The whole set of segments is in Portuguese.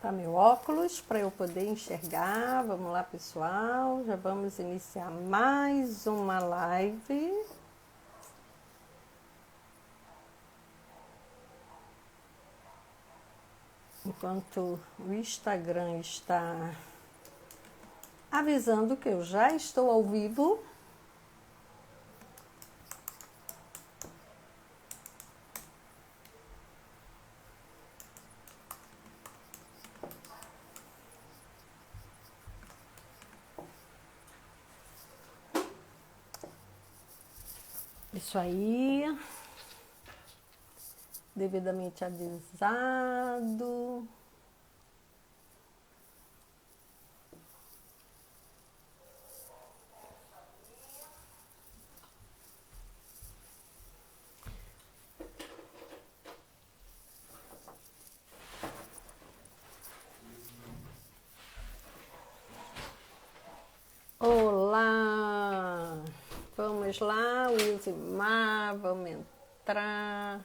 botar meu óculos para eu poder enxergar. Vamos lá, pessoal. Já vamos iniciar mais uma live. Enquanto o Instagram está avisando que eu já estou ao vivo. Isso aí, devidamente avisado. Olá! Vamos lá, Wilzimar, vamos entrar.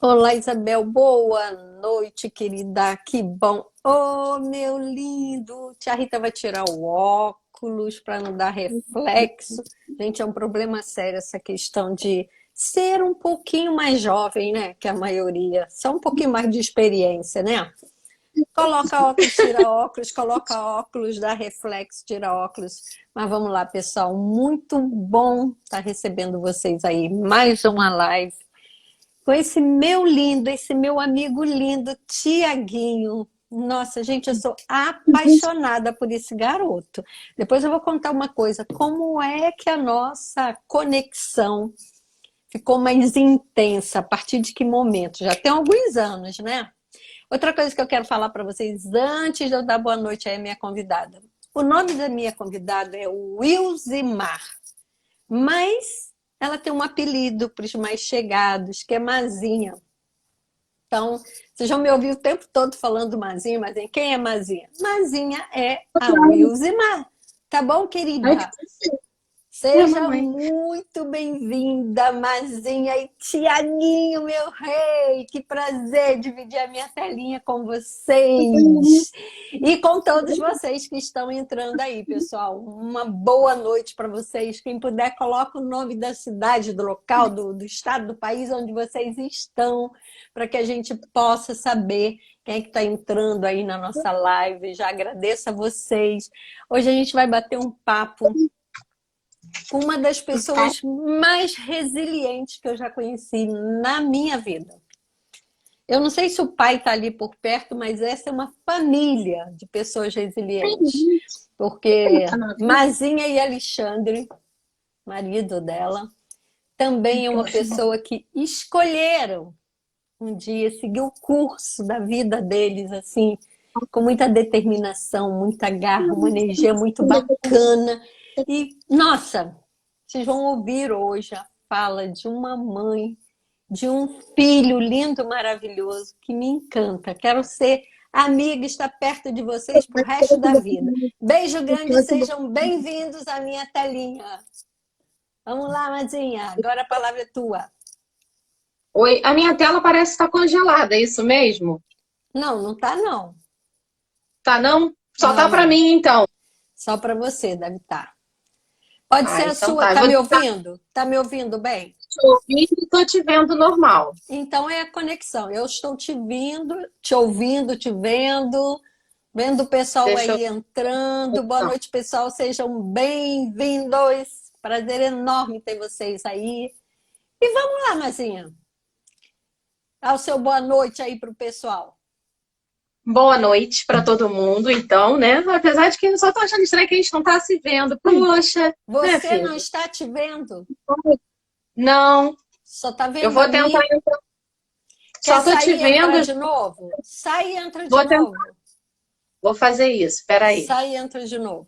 Olá, Isabel, boa noite, querida, que bom. Oh, meu lindo, tia Rita vai tirar o óculos para não dar reflexo. Gente, é um problema sério essa questão de ser um pouquinho mais jovem, né, que a maioria. Só um pouquinho mais de experiência, né? Coloca óculos, tira óculos, coloca óculos, dá reflexo, tira óculos. Mas vamos lá, pessoal, muito bom estar recebendo vocês aí. Mais uma live com esse meu lindo, esse meu amigo lindo, Tiaguinho. Nossa, gente, eu sou apaixonada por esse garoto. Depois eu vou contar uma coisa, como é que a nossa conexão ficou mais intensa, a partir de que momento? Já tem alguns anos, né? Outra coisa que eu quero falar para vocês, antes de eu dar boa noite aí à minha convidada. O nome da minha convidada é Wilzimar, mas ela tem um apelido para os mais chegados, que é Mazinha. Então, vocês vão me ouvir o tempo todo falando Mazinha, mas quem é Mazinha? Mazinha é a Wilzimar. Tá bom, Ai, que querida? perfeito. Seja Mamãe. muito bem-vinda, Mazinha e Tiaguinho, meu rei. Que prazer dividir a minha telinha com vocês. E com todos vocês que estão entrando aí, pessoal. Uma boa noite para vocês. Quem puder, coloca o nome da cidade, do local, do estado, do país onde vocês estão, para que a gente possa saber quem é que está entrando aí na nossa live. Já agradeço a vocês. Hoje a gente vai bater um papo com uma das pessoas mais resilientes que eu já conheci na minha vida. Eu não sei se o pai está ali por perto, mas essa é uma família de pessoas resilientes. Porque Mazinha e Alexandre, marido dela, também é uma pessoa que escolheram um dia seguir o curso da vida deles, assim, com muita determinação, muita garra, uma energia muito bacana. E, nossa, vocês vão ouvir hoje a fala de uma mãe, de um filho lindo, maravilhoso, que me encanta. Quero ser amiga, estar perto de vocês pro resto da vida. Beijo grande, sejam bem-vindos à minha telinha. Vamos lá, Madinha, agora a palavra é tua. Oi, a minha tela parece estar congelada, é isso mesmo? Não, não tá não. Tá não? Só Não, tá para não. mim então. Só para você, deve estar. Pode ser Ah, a então sua. tá. Eu Tá vou me tentar ouvindo? Tá me ouvindo bem? te ouvir e tô te vendo normal. Então é a conexão. Eu estou te vindo, te ouvindo, te vendo, vendo o pessoal Deixa eu aí entrando. Boa então. noite, pessoal. Sejam bem-vindos. Prazer enorme ter vocês aí. E vamos lá, Mazinha. Dá o seu boa noite aí pro pessoal. Boa noite para todo mundo, então, né? Apesar de que eu só tô achando estranho que a gente não tá se vendo. Poxa, né, Você não filho? está te vendo? Não, Só tá eu vendo a vou tentar. mim. Quer Só tô te sair e vendo. entrar de novo? Sai e entra de Vou tentar. novo. Vou fazer isso. Peraí. Sai e entra de novo.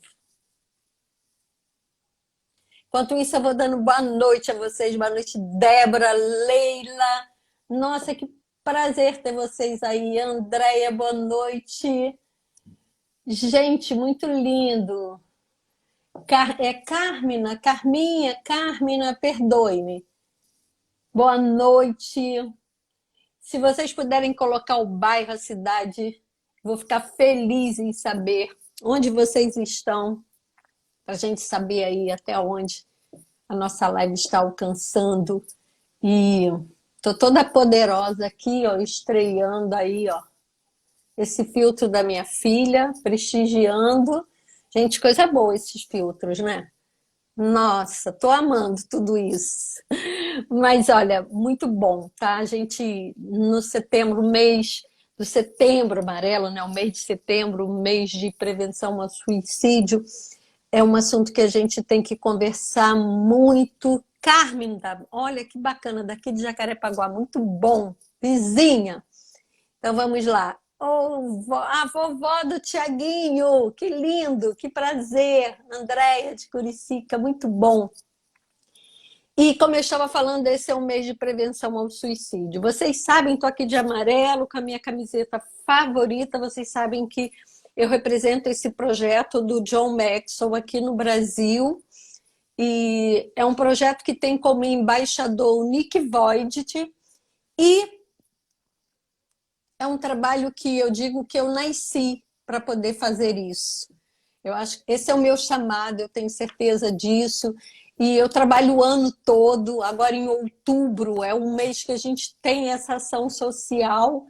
Enquanto isso, eu vou dando boa noite a vocês. Boa noite, Débora, Leila. Nossa, que prazer ter vocês aí. Andréia, boa noite. Gente, muito lindo. Carmina, perdoe-me. Boa noite. Se vocês puderem colocar o bairro, a cidade, vou ficar feliz em saber onde vocês estão, para a gente saber aí até onde a nossa live está alcançando. E tô toda poderosa aqui, ó, estreando aí, ó, esse filtro da minha filha, prestigiando. Gente, coisa boa esses filtros, né? Nossa, tô amando tudo isso. Mas olha, muito bom, tá? A gente, no setembro, mês do Setembro Amarelo, né? O mês de setembro, o mês de prevenção ao suicídio, é um assunto que a gente tem que conversar muito. Carmen, olha que bacana, daqui de Jacarepaguá, muito bom, vizinha. Então vamos lá. A vovó do Tiaguinho, que lindo, que prazer. Andréia de Curicica, muito bom. E como eu estava falando, esse é um mês de prevenção ao suicídio. Vocês sabem, estou aqui de amarelo com a minha camiseta favorita. Vocês sabem que eu represento esse projeto do John Maxwell aqui no Brasil. E é um projeto que tem como embaixador o Nick Voigt. E é um trabalho que eu digo que eu nasci para poder fazer isso. Eu acho que esse é o meu chamado, eu tenho certeza disso. E eu trabalho o ano todo. Agora em outubro é um mês que a gente tem essa ação social.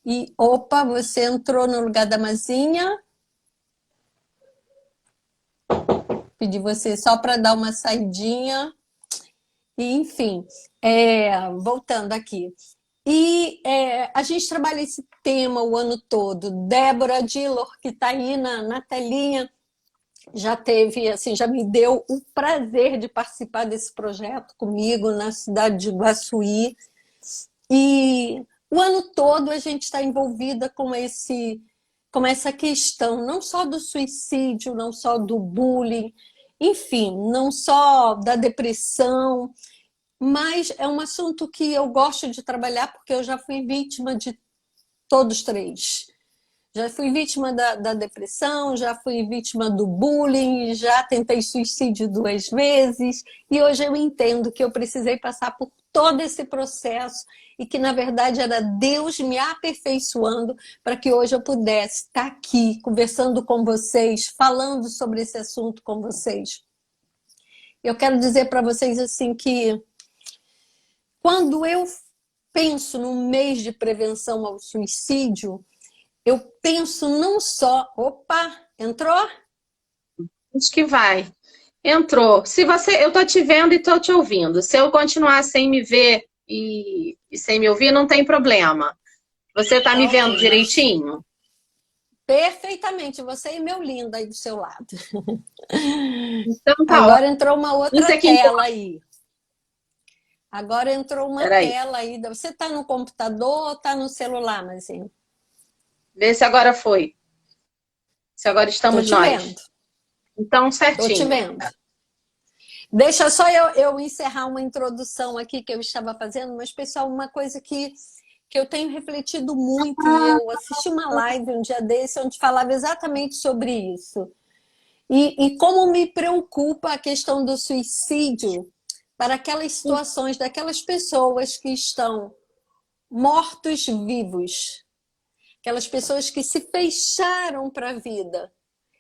E, opa, você entrou no lugar da Mazinha. Pedi você só para dar uma saidinha. E, enfim, voltando aqui. E a gente trabalha esse tema o ano todo. Débora Dillor, que está aí na telinha, já teve, assim, já me deu o prazer de participar desse projeto comigo na cidade de Guaçuí. E o ano todo a gente está envolvida com essa questão, não só do suicídio, não só do bullying, enfim, não só da depressão, mas é um assunto que eu gosto de trabalhar porque eu já fui vítima de todos três. Já fui vítima da depressão, já fui vítima do bullying, já tentei suicídio 2 vezes e hoje eu entendo que eu precisei passar por todo esse processo e que, na verdade, era Deus me aperfeiçoando para que hoje eu pudesse estar aqui conversando com vocês, falando sobre esse assunto com vocês. Eu quero dizer para vocês assim que quando eu penso no mês de prevenção ao suicídio, eu penso não só... Opa, entrou? Acho que vai. Entrou. Se você, eu tô te vendo e tô te ouvindo. Se eu continuar sem me ver e sem me ouvir, não tem problema. Você tá me vendo direitinho? Perfeitamente. Você e meu lindo aí do seu lado. Então tá. Agora entrou uma outra tela que... aí. Agora entrou uma tela aí. Você tá no computador ou tá no celular, Mazinho? Vê se agora foi. Se agora estamos nós. Vendo. Então, certinho. Tô te vendo. Deixa só eu encerrar uma introdução aqui que eu estava fazendo, mas, pessoal, uma coisa que eu tenho refletido muito, e eu assisti uma live um dia desse onde falava exatamente sobre isso. E como me preocupa a questão do suicídio para aquelas situações daquelas pessoas que estão mortos-vivos. Aquelas pessoas que se fecharam para a vida.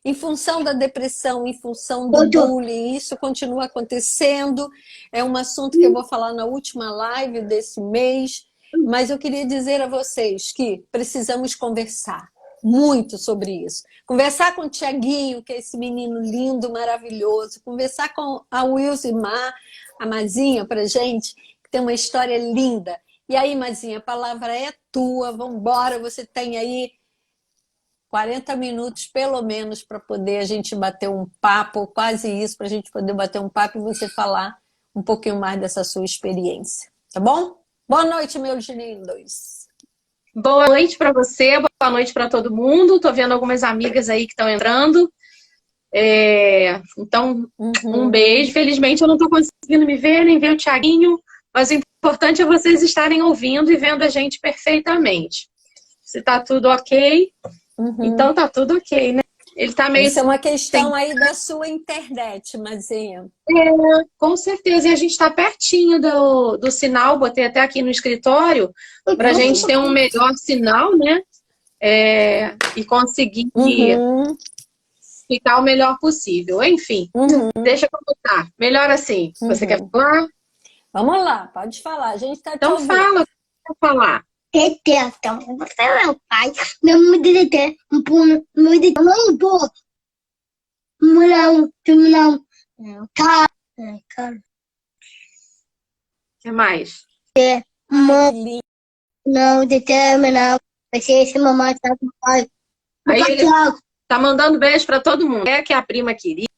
Em função da depressão, em função do bullying, isso continua acontecendo. É um assunto que eu vou falar na última live desse mês. Mas eu queria dizer a vocês que precisamos conversar muito sobre isso. Conversar com o Tiaguinho, que é esse menino lindo, maravilhoso. Conversar com a Wilzimar, a Mazinha, pra gente, que tem uma história linda. E aí, Mazinha, a palavra é tua, vamos embora. Você tem aí 40 minutos, pelo menos, para poder a gente bater um papo, quase isso, para a gente poder bater um papo e você falar um pouquinho mais dessa sua experiência. Tá bom? Boa noite, meus lindos. Boa noite para você, boa noite para todo mundo. Tô vendo algumas amigas aí que estão entrando. Então, um beijo. Felizmente eu não tô conseguindo me ver, nem ver o Tiaguinho, Mas o importante é vocês estarem ouvindo e vendo a gente perfeitamente. Se tá tudo ok, então tá tudo ok, né? Ele tá meio... Isso é uma questão aí da sua internet, Mazinha. Com certeza. E a gente tá pertinho do sinal. Botei até aqui no escritório pra gente ter um melhor sinal, né? E conseguir ficar o melhor possível. Enfim, deixa como tá. Melhor assim. Você quer falar? Vamos lá, pode falar. A gente tá te Então ouvindo. fala, quer falar. Então, você é meu pai, meu DDT, meu DDT, não vou. Não, cara. O que mais? Ai, que lindo. Não, determinar. Vai ser esse mamãe, tá com pai. Aí ele tá mandando beijo pra todo mundo. Que é a prima querida,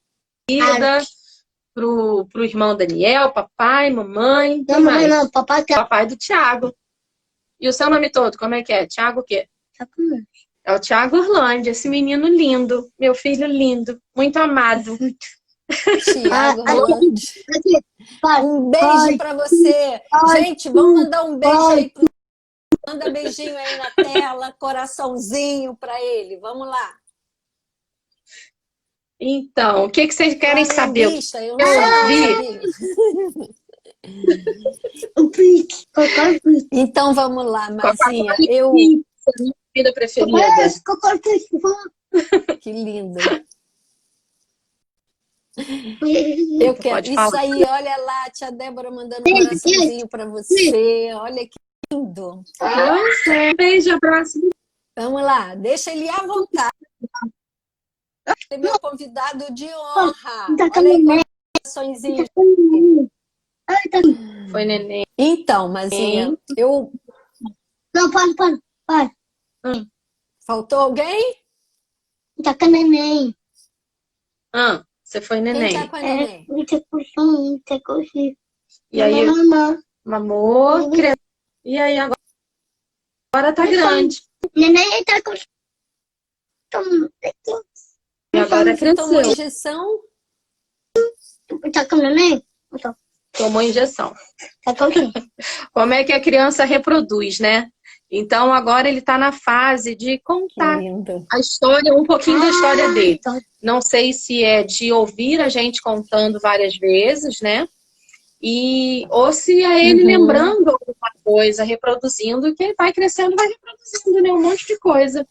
pro irmão Daniel, papai, mamãe. Não, papai tá. Papai do Thiago. E o seu nome todo, como é que é? Thiago o quê? É o Thiago Orlando, esse menino lindo, meu filho lindo, muito amado. Thiago Orlando. Um beijo pra você. Gente, vamos mandar um beijo aí. Manda beijinho aí na tela, coraçãozinho pra ele. Vamos lá. Então, o que vocês querem saber? Eu não vi. Então vamos lá, Mazinha. Minha comida preferida. Que lindo. Eu quero. Isso aí, olha lá, a tia Débora mandando um coraçãozinho para você. Olha que lindo. Beijo, abraço. Vamos lá, deixa ele à vontade. Ele é meu convidado de honra. Olha aí, coraçõezinho. Foi neném. Então, Mazinha, eu... Não, para. Faltou alguém? Tá com a neném. Você foi neném. Quem tá com a neném? Muita coisa. E aí, mamou, cresceu. E aí, agora tá grande. Neném tá com... E agora Você tomou cresceu. injeção? Tá com neném? Tomou injeção. Tá com quem? Como é que a criança reproduz, né? Então, agora ele tá na fase de contar a história, um pouquinho da história dele. Não sei se é de ouvir a gente contando várias vezes, né? Ou se é ele lembrando alguma coisa, reproduzindo, que ele vai crescendo, vai reproduzindo, né? Um monte de coisa.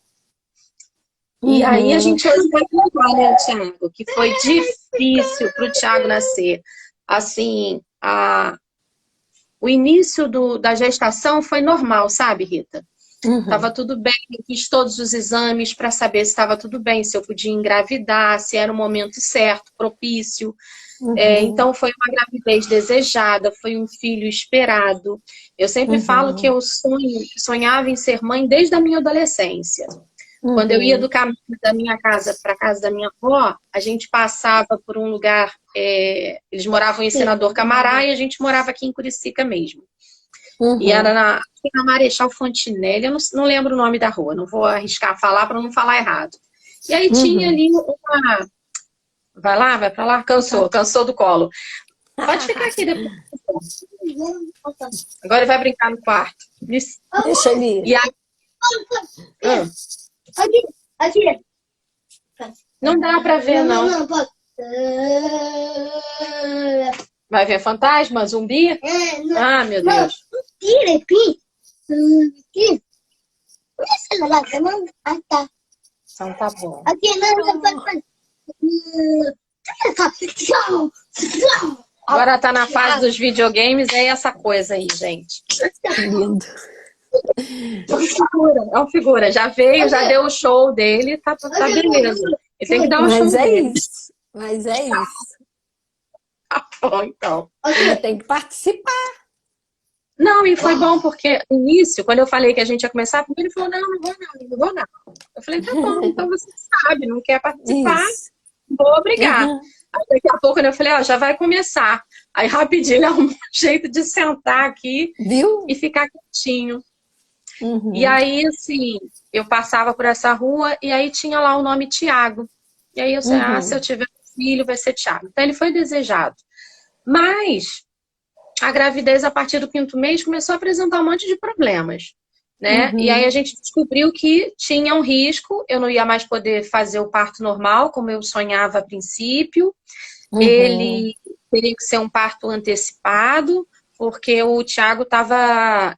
E aí a gente hoje vai contar, né, Thiago? Que foi difícil pro Thiago nascer. Assim, o início da gestação foi normal, sabe, Rita? Tava tudo bem, eu fiz todos os exames para saber se estava tudo bem, se eu podia engravidar, se era o momento certo, propício. Então foi uma gravidez desejada, foi um filho esperado. Eu sempre falo que eu sonhava em ser mãe desde a minha adolescência. Quando eu ia do caminho da minha casa para a casa da minha avó, a gente passava por um lugar, eles moravam em Senador Camará e a gente morava aqui em Curicica mesmo. E era na Marechal Fontinelli, eu não lembro o nome da rua, não vou arriscar falar para não falar errado. E aí tinha ali uma... vai pra lá, cansou do colo. Pode ficar aqui depois. Agora ele vai brincar no quarto. Deixa ele ir. E aí... Aqui. Não dá pra ver, não. Vai ver fantasma, zumbi? Ah, meu Deus. Tira aqui. Tá. Então tá bom. Aqui, não. Agora tá na fase dos videogames, é essa coisa aí, gente. Que lindo. É um figura. Já veio, já deu o show dele, tá beleza. Ele tem que dar um show dele. Mas é isso. Tá bom, então. Ele tem que participar. Não, e foi bom, porque no início, quando eu falei que a gente ia começar, ele falou, não vou não. Eu falei, tá bom, então você sabe, não quer participar, vou obrigar. Aí daqui a pouco, quando eu falei, já vai começar. Aí rapidinho ele arrumou um jeito de sentar aqui, viu? E ficar quietinho. E aí, assim, eu passava por essa rua e aí tinha lá o nome Thiago. E aí eu sei, se eu tiver um filho, vai ser Thiago. Então ele foi desejado. Mas a gravidez, a partir do 5º mês, começou a apresentar um monte de problemas, né? E aí a gente descobriu que tinha um risco, eu não ia mais poder fazer o parto normal, como eu sonhava a princípio. Ele teria que ser um parto antecipado, porque o Thiago estava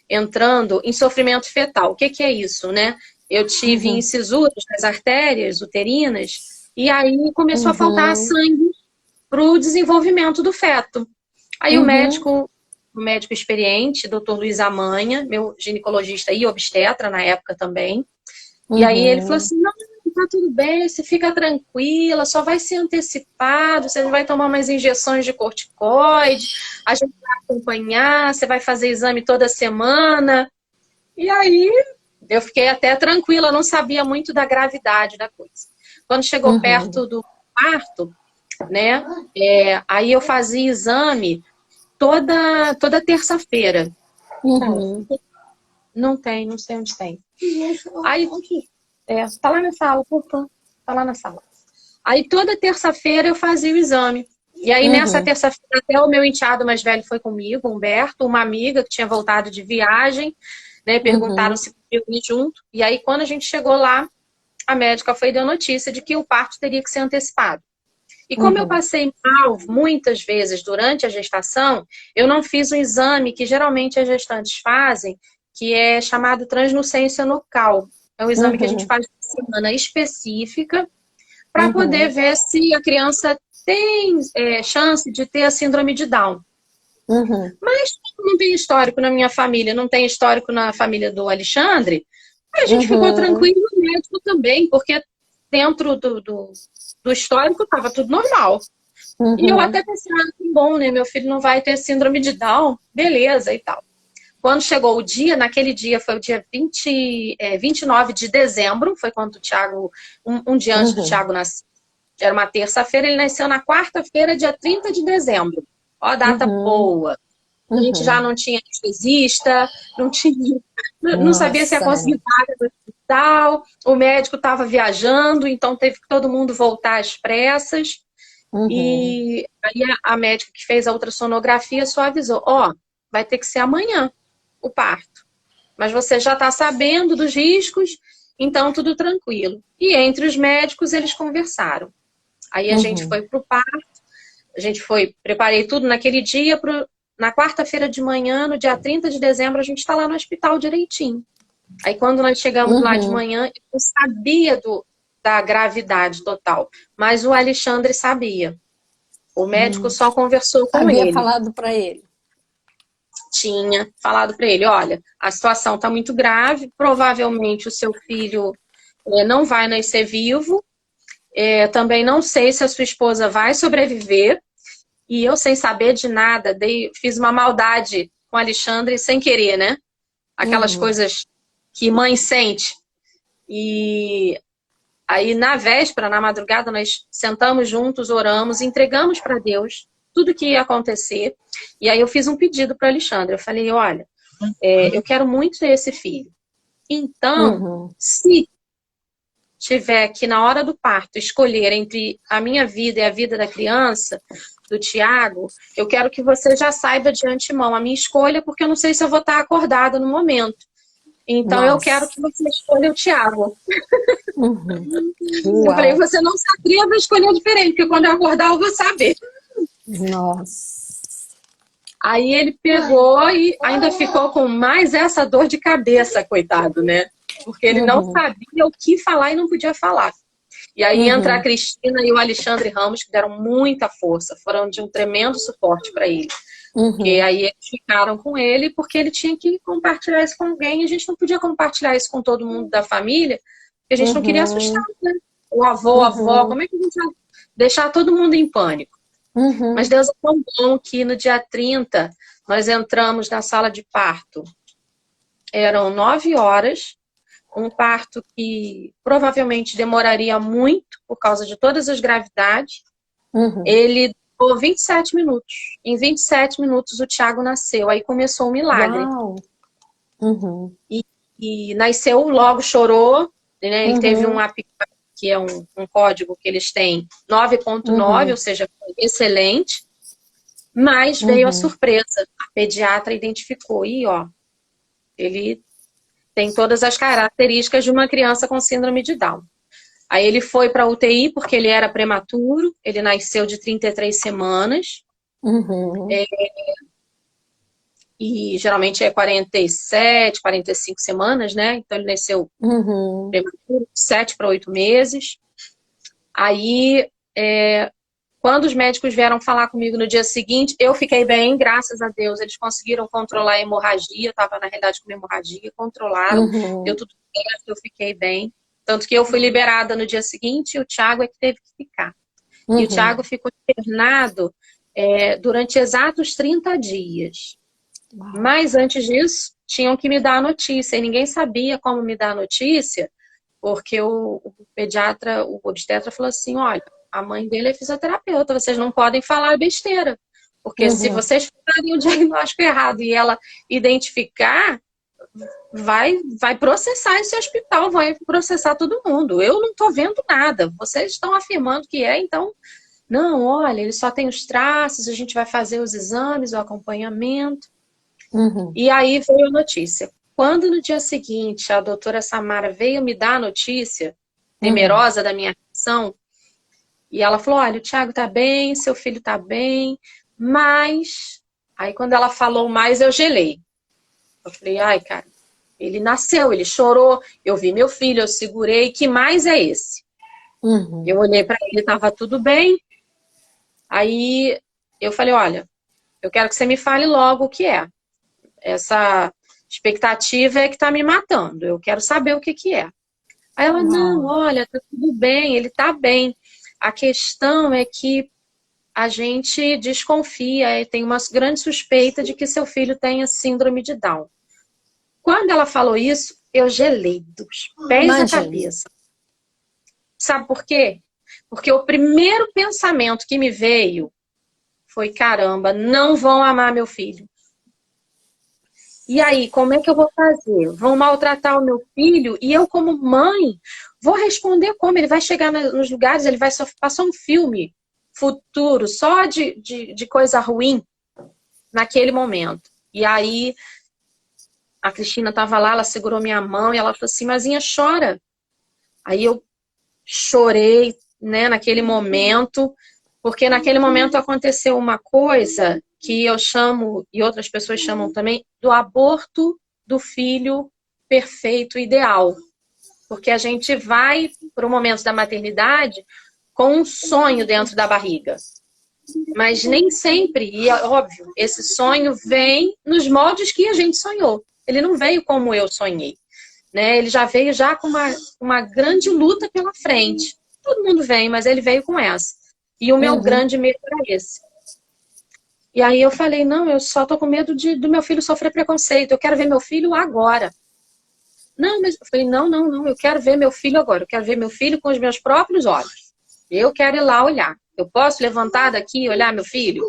entrando em sofrimento fetal. O que que é isso, né? Eu tive incisuras nas artérias uterinas, e aí começou a faltar sangue para o desenvolvimento do feto. Aí o médico experiente, Dr. Luiz Amanha, meu ginecologista e obstetra na época também, e aí ele falou assim, não, tá tudo bem, você fica tranquila, só vai ser antecipado, você vai tomar umas injeções de corticoide, a gente vai acompanhar, você vai fazer exame toda semana. E aí eu fiquei até tranquila, não sabia muito da gravidade da coisa. Quando chegou perto do parto, né, aí eu fazia exame toda terça-feira. Não sei onde tem. Aí, tá lá na sala, tá lá na sala. Aí toda terça-feira eu fazia o exame. E aí nessa terça-feira até o meu enteado mais velho foi comigo, Humberto, uma amiga que tinha voltado de viagem, né, perguntaram se podia ir junto. E aí quando a gente chegou lá, a médica foi e deu notícia de que o parto teria que ser antecipado. E como eu passei mal muitas vezes durante a gestação, eu não fiz um exame que geralmente as gestantes fazem, que é chamado transnucência nucal. É um exame que a gente faz uma semana específica para poder ver se a criança tem chance de ter a síndrome de Down. Mas não tem histórico na minha família, não tem histórico na família do Alexandre, a gente ficou tranquilo, o médico também, porque dentro do histórico estava tudo normal. E eu até pensei, que bom, né? Meu filho não vai ter síndrome de Down, beleza e tal. Quando chegou o dia, naquele dia foi o dia 29 de dezembro, foi quando o Thiago, um dia antes do Thiago nascer, era uma terça-feira, ele nasceu na quarta-feira, dia 30 de dezembro. Ó, data boa. A gente já não tinha anestesista, não sabia se ia conseguir vaga no hospital, o médico estava viajando, então teve que todo mundo voltar às pressas. E aí a médica que fez a ultrassonografia só avisou, vai ter que ser amanhã o parto. Mas você já está sabendo dos riscos, então tudo tranquilo. E entre os médicos eles conversaram. Aí a gente foi para o parto, preparei tudo naquele dia, na quarta-feira de manhã, no dia 30 de dezembro, a gente está lá no hospital direitinho. Aí quando nós chegamos lá de manhã, eu sabia da gravidade total, mas o Alexandre sabia. O médico só conversou com ele. Havia falado para ele. Tinha falado para ele, olha, a situação está muito grave, provavelmente o seu filho não vai nascer vivo, também não sei se a sua esposa vai sobreviver, e eu sem saber de nada, fiz uma maldade com o Alexandre sem querer, né? Aquelas coisas que mãe sente. E aí na véspera, na madrugada, nós sentamos juntos, oramos, entregamos para Deus tudo que ia acontecer. E aí eu fiz um pedido para o Alexandre. Eu falei, olha, eu quero muito ter esse filho. Então, se tiver que na hora do parto escolher entre a minha vida e a vida da criança, do Thiago, eu quero que você já saiba de antemão a minha escolha, porque eu não sei se eu vou estar acordada no momento. Então, eu quero que você escolha o Thiago. Eu falei, você não se atreva a escolher diferente, porque quando eu acordar eu vou saber. Nossa. Aí ele pegou e ainda ficou com mais essa dor de cabeça, coitado, né? Porque ele não sabia o que falar e não podia falar. E aí entra a Cristina e o Alexandre Ramos, que deram muita força, foram de um tremendo suporte para ele. Porque aí eles ficaram com ele, porque ele tinha que compartilhar isso com alguém, e a gente não podia compartilhar isso com todo mundo da família, porque a gente não queria assustar, né? O avô, a avó, como é que a gente vai deixar todo mundo em pânico? Mas Deus é tão bom que no dia 30 nós entramos na sala de parto. Eram 9 horas, um parto que provavelmente demoraria muito por causa de todas as gravidades. Ele durou 27 minutos. Em 27 minutos o Thiago nasceu. Aí começou o milagre. E nasceu, logo chorou. Né? Ele teve um API, que é um código que eles têm, 9.9, ou seja, foi excelente. Mas veio a surpresa. A pediatra identificou. E, ó, ele tem todas as características de uma criança com síndrome de Down. Aí ele foi para a UTI porque ele era prematuro. Ele nasceu de 33 semanas. E geralmente é 47, 45 semanas, né? Então ele nasceu prematuro, 7 para 8 meses. Aí, quando os médicos vieram falar comigo no dia seguinte, eu fiquei bem, graças a Deus. Eles conseguiram controlar a hemorragia. Eu estava, na realidade, com hemorragia. Controlaram. Deu tudo certo, eu fiquei bem. Tanto que eu fui liberada no dia seguinte e o Thiago é que teve que ficar. E o Thiago ficou internado durante exatos 30 dias. Mas antes disso, tinham que me dar a notícia. E ninguém sabia como me dar a notícia, porque o pediatra, o obstetra falou assim, olha, a mãe dele é fisioterapeuta, vocês não podem falar besteira. Porque se vocês fizerem o diagnóstico errado e ela identificar, vai processar esse hospital, vai processar todo mundo. Eu não estou vendo nada. Vocês estão afirmando que então... Não, olha, ele só tem os traços, a gente vai fazer os exames, o acompanhamento. E aí veio a notícia. Quando no dia seguinte a doutora Samara veio me dar a notícia, temerosa da minha reação, e ela falou, olha, o Thiago tá bem, seu filho tá bem, mas... Aí quando ela falou mais, eu gelei. Eu falei, ai, cara, ele nasceu, ele chorou, eu vi meu filho, eu segurei, que mais é esse? Eu olhei para ele, tava tudo bem. Aí eu falei, olha, eu quero que você me fale logo o que é. Essa expectativa é que tá me matando, eu quero saber o que é. Aí ela, não, olha, tá tudo bem, ele tá bem. A questão é que a gente desconfia, tem uma grande suspeita de que seu filho tenha síndrome de Down. Quando ela falou isso, eu gelei dos pés à cabeça. Sabe por quê? Porque o primeiro pensamento que me veio foi, caramba, não vão amar meu filho. E aí, como é que eu vou fazer? Vão maltratar o meu filho e eu, como mãe, vou responder como? Ele vai chegar nos lugares, ele vai passar um filme futuro só de coisa ruim naquele momento. E aí, a Cristina estava lá, ela segurou minha mão e ela falou assim, Mazinha, chora. Aí eu chorei, né, naquele momento, porque naquele momento aconteceu uma coisa que eu chamo, e outras pessoas chamam também, do aborto do filho perfeito, ideal. Porque a gente vai para o momento da maternidade com um sonho dentro da barriga. Mas nem sempre, e é óbvio, esse sonho vem nos moldes que a gente sonhou. Ele não veio como eu sonhei. Né? Ele já veio já com uma grande luta pela frente. Todo mundo vem, mas ele veio com essa. E o meu grande medo era esse. E aí eu falei, não, eu só tô com medo do meu filho sofrer preconceito. Eu quero ver meu filho agora. Não, mas eu falei, não, eu quero ver meu filho agora. Eu quero ver meu filho com os meus próprios olhos. Eu quero ir lá olhar. Eu posso levantar daqui e olhar meu filho?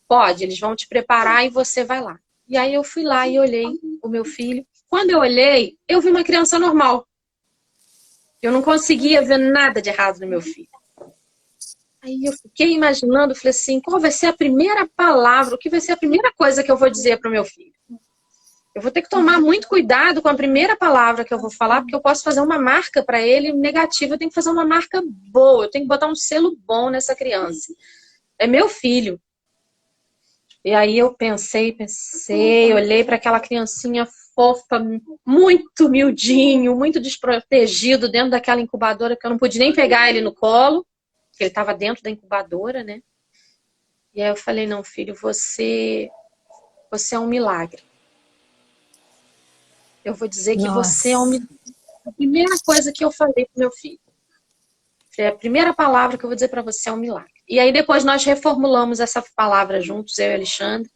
Pode, eles vão te preparar e você vai lá. E aí eu fui lá e olhei o meu filho. Quando eu olhei, eu vi uma criança normal. Eu não conseguia ver nada de errado no meu filho. Aí eu fiquei imaginando, falei assim, qual vai ser a primeira palavra, o que vai ser a primeira coisa que eu vou dizer para o meu filho? Eu vou ter que tomar muito cuidado com a primeira palavra que eu vou falar, porque eu posso fazer uma marca para ele negativa, eu tenho que fazer uma marca boa, eu tenho que botar um selo bom nessa criança. É meu filho. E aí eu pensei, olhei para aquela criancinha fofa, muito miudinho, muito desprotegido dentro daquela incubadora, que eu não pude nem pegar ele no colo, porque ele estava dentro da incubadora, né? E aí eu falei, não, filho, você é um milagre. Eu vou dizer que você é um milagre. A primeira coisa que eu falei pro meu filho. É a primeira palavra que eu vou dizer para você é um milagre. E aí depois nós reformulamos essa palavra juntos, eu e o Alexandre.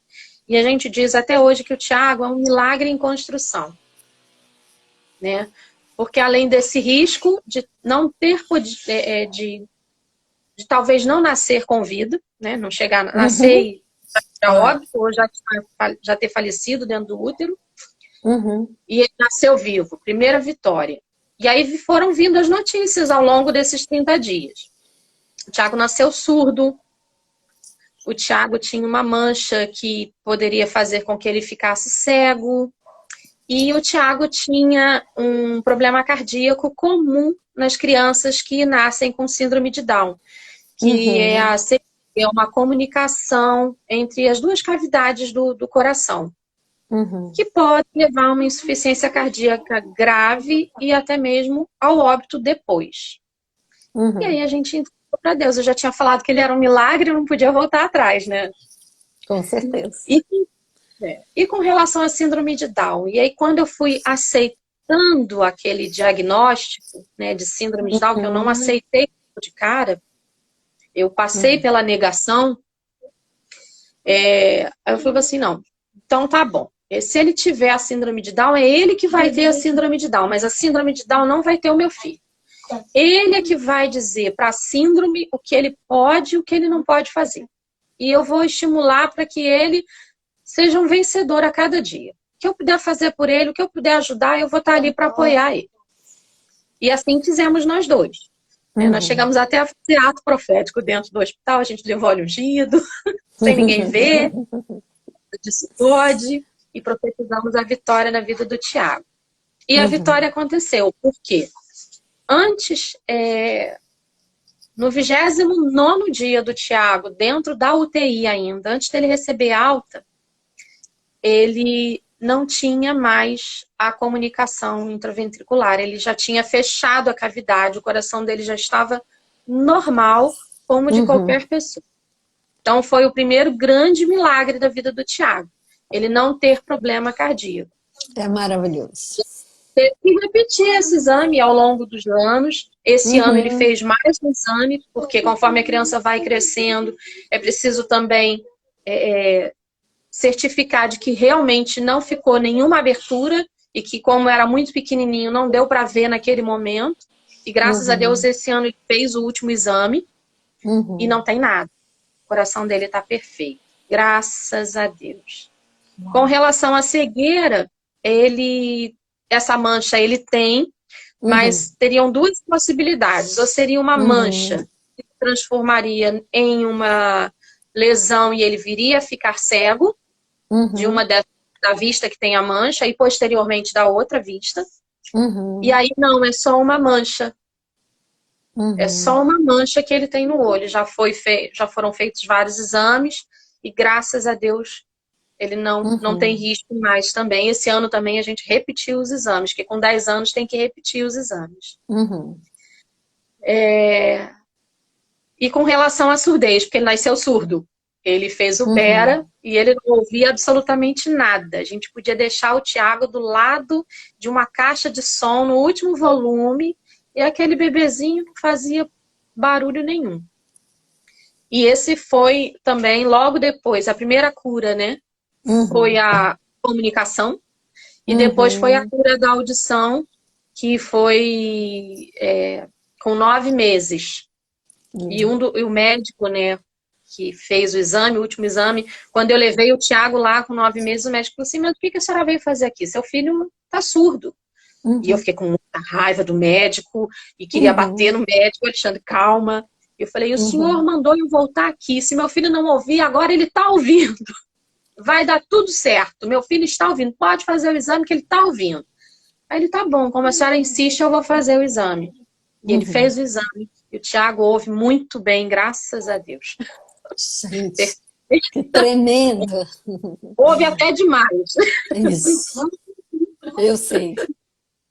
E a gente diz até hoje que o Thiago é um milagre em construção. Né? Porque além desse risco de não ter, de talvez não nascer com vida, né? Não chegar a nascer e já óbito, ou já ter falecido dentro do útero. E ele nasceu vivo, primeira vitória. E aí foram vindo as notícias ao longo desses 30 dias. O Thiago nasceu surdo, o Thiago tinha uma mancha que poderia fazer com que ele ficasse cego. E o Thiago tinha um problema cardíaco comum nas crianças que nascem com síndrome de Down, que é uma comunicação entre as duas cavidades do coração, que pode levar a uma insuficiência cardíaca grave e até mesmo ao óbito depois. E aí a gente entregou para Deus. Eu já tinha falado que ele era um milagre, eu não podia voltar atrás, né? Com certeza. E com relação à síndrome de Down, e aí quando eu fui aceitando aquele diagnóstico, né, de síndrome de Down, que eu não aceitei de cara, eu passei pela negação, aí eu falei assim, não, então tá bom. Se ele tiver a síndrome de Down, é ele que vai ter a síndrome de Down, mas a síndrome de Down não vai ter o meu filho. Ele é que vai dizer para a síndrome o que ele pode e o que ele não pode fazer. E eu vou estimular para que ele seja um vencedor a cada dia. O que eu puder fazer por ele, o que eu puder ajudar, eu vou estar ali para apoiar ele. E assim fizemos nós dois. Nós chegamos até a fazer ato profético dentro do hospital, a gente levou óleo ungido, sem ninguém ver, disse pode, e profetizamos a vitória na vida do Thiago. E a vitória aconteceu. Por quê? Antes, no 29º dia do Thiago, dentro da UTI ainda, antes dele receber alta, ele não tinha mais a comunicação intraventricular. Ele já tinha fechado a cavidade, o coração dele já estava normal, como de qualquer pessoa. Então, foi o primeiro grande milagre da vida do Thiago. Ele não ter problema cardíaco. É maravilhoso. Teve que repetir esse exame ao longo dos anos. Esse ano ele fez mais um exame, porque conforme a criança vai crescendo, é preciso também certificar de que realmente não ficou nenhuma abertura e que, como era muito pequenininho, não deu para ver naquele momento. E graças a Deus, esse ano ele fez o último exame e não tem nada. O coração dele está perfeito. Graças a Deus. Com relação à cegueira, essa mancha ele tem, mas teriam duas possibilidades. Ou seria uma mancha que se transformaria em uma lesão e ele viria a ficar cego, de uma da vista que tem a mancha, e posteriormente da outra vista. E aí não, é só uma mancha. É só uma mancha que ele tem no olho. Já foram feitos vários exames e graças a Deus ele não tem risco mais também. Esse ano também a gente repetiu os exames, que com 10 anos tem que repetir os exames. E com relação à surdez, porque ele nasceu surdo. Ele fez o PERA e ele não ouvia absolutamente nada. A gente podia deixar o Thiago do lado de uma caixa de som no último volume e aquele bebezinho não fazia barulho nenhum. E esse foi também, logo depois, a primeira cura, né? Foi a comunicação e depois foi a cura da audição, que foi com 9 meses. E o médico, né, que fez o exame, o último exame, quando eu levei o Thiago lá com 9 meses, o médico falou assim, mas o que a senhora veio fazer aqui? Seu filho tá surdo. E eu fiquei com muita raiva do médico e queria bater no médico. Alexandre, calma. Eu falei, o senhor mandou eu voltar aqui. Se meu filho não ouvir, agora ele tá ouvindo. Vai dar tudo certo. Meu filho está ouvindo. Pode fazer o exame que ele tá ouvindo. Aí ele, tá bom, como a senhora insiste, eu vou fazer o exame. E ele fez o exame. E o Thiago ouve muito bem, graças a Deus. Gente, que tremendo. Ouve até demais. Isso. Eu sei.